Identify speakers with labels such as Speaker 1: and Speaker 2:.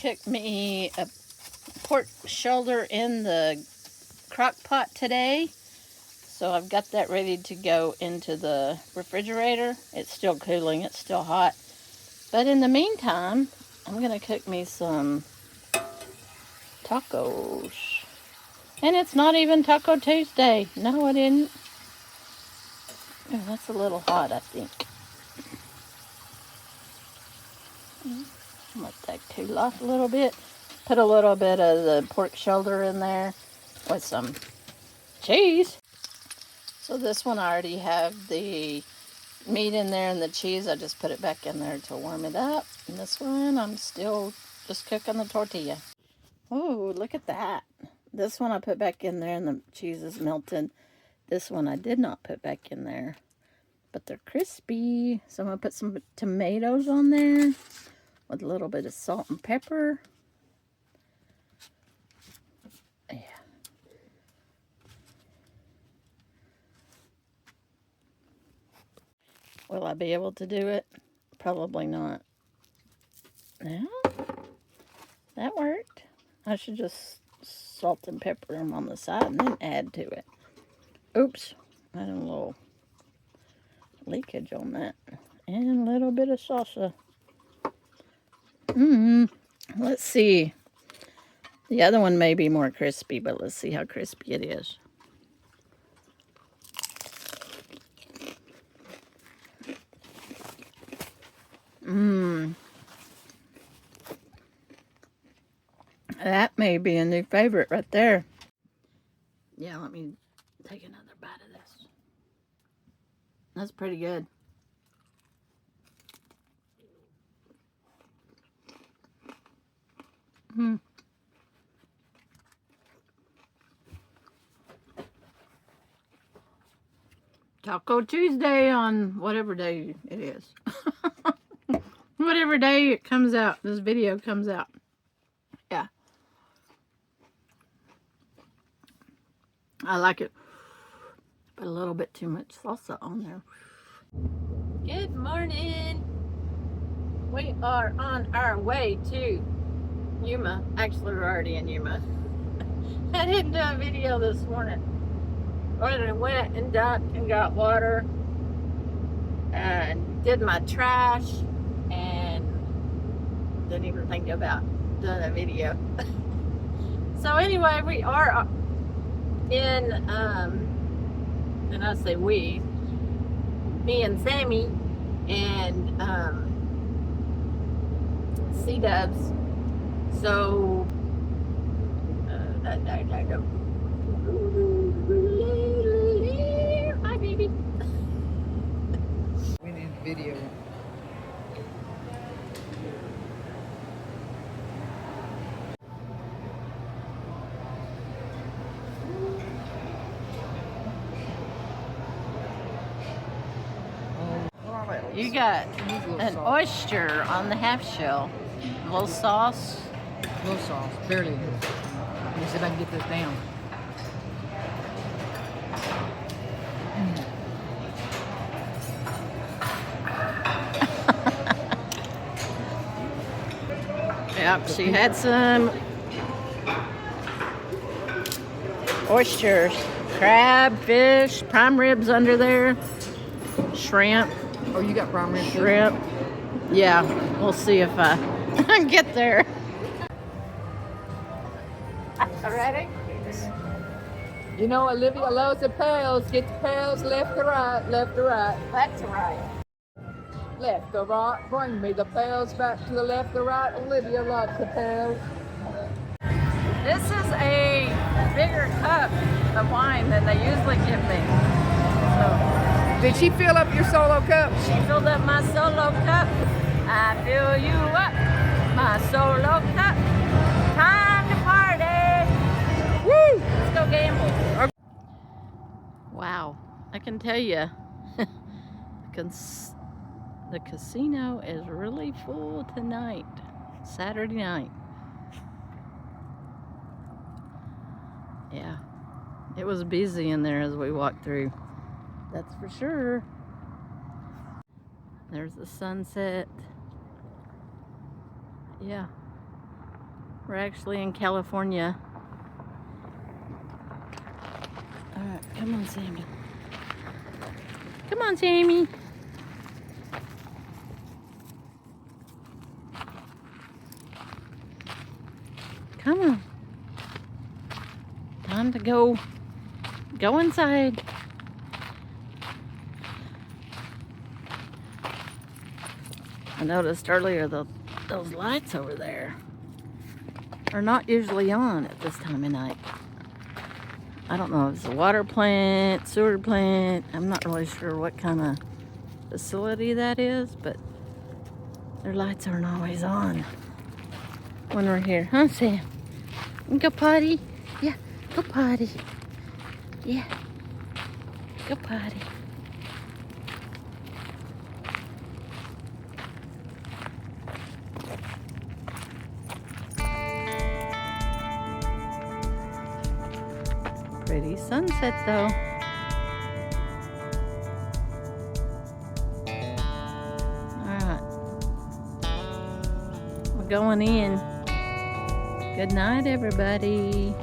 Speaker 1: cook me a pork shoulder in the crock pot today. So I've got that ready to go into the refrigerator. It's still cooling, it's still hot. But in the meantime, I'm gonna cook me some tacos. And it's not even Taco Tuesday. No, it isn't. Oh, that's a little hot, I think. Let that cool off a little bit. Put a little bit of the pork shoulder in there with some cheese. So this one I already have the meat in there and the cheese. I just put it back in there to warm it up. And this one I'm still just cooking the tortilla. Oh, look at that. This one I put back in there and the cheese is melted. This one I did not put back in there, but they're crispy. So I'm going to put some tomatoes on there with a little bit of salt and pepper. Yeah. Will I be able to do it? Probably not. Yeah, that worked. I should just salt and pepper them on the side and then add to it. Oops, I had a little leakage on that. And a little bit of salsa. Let's see. The other one may be more crispy, but let's see how crispy it is. That may be a new favorite right there. Yeah, let me take another bite of this. That's pretty good. Taco Tuesday on whatever day it is. Whatever day it comes out, this video comes out. Yeah. I like it. Put a little bit too much salsa on there. Good morning. We are on our way to Yuma. Actually, we're already in Yuma. I didn't do a video this morning. I went and ducked and got water and did my trash and didn't even think about doing a video. So anyway, we are in, and I say we, me and Sammy and C-Dubs. So, hi baby.
Speaker 2: We need video.
Speaker 1: You got an oyster on the half shell. A little sauce.
Speaker 2: No sauce, barely. Let me see if I can get this down.
Speaker 1: Yep, she had some oysters, crab, fish, prime ribs under there, shrimp.
Speaker 2: Oh, you got prime rib?
Speaker 1: Shrimp. Yeah, we'll see if I get there. Ready?
Speaker 2: You know, Olivia loves the pails. Get the pails left to right, left to right.
Speaker 1: Left to right.
Speaker 2: Left to right. Bring me the pails back to the left to right. Olivia likes the pails.
Speaker 1: This is a bigger cup of wine than they usually give me. So,
Speaker 2: did she fill up your solo cup?
Speaker 1: she filled up my solo cup. I fill you up, my solo cup. Time to party. Woo! Let's go gamble. Okay. Wow, I can tell you, the casino is really full tonight, Saturday night. Yeah, it was busy in there as we walked through. That's for sure. There's the sunset. Yeah, We're actually in California. Alright, come on, Sammy. Come on, Sammy. Come on. Time to go. Go inside. I noticed earlier those lights over there are not usually on at this time of night. I don't know if it's a water plant, sewer plant. I'm not really sure what kind of facility that is, but their lights aren't always on when we're here. Huh, Sam? Go potty? Yeah, go potty. Yeah, go potty. Pretty sunset though. Alright. We're going in. Good night, everybody.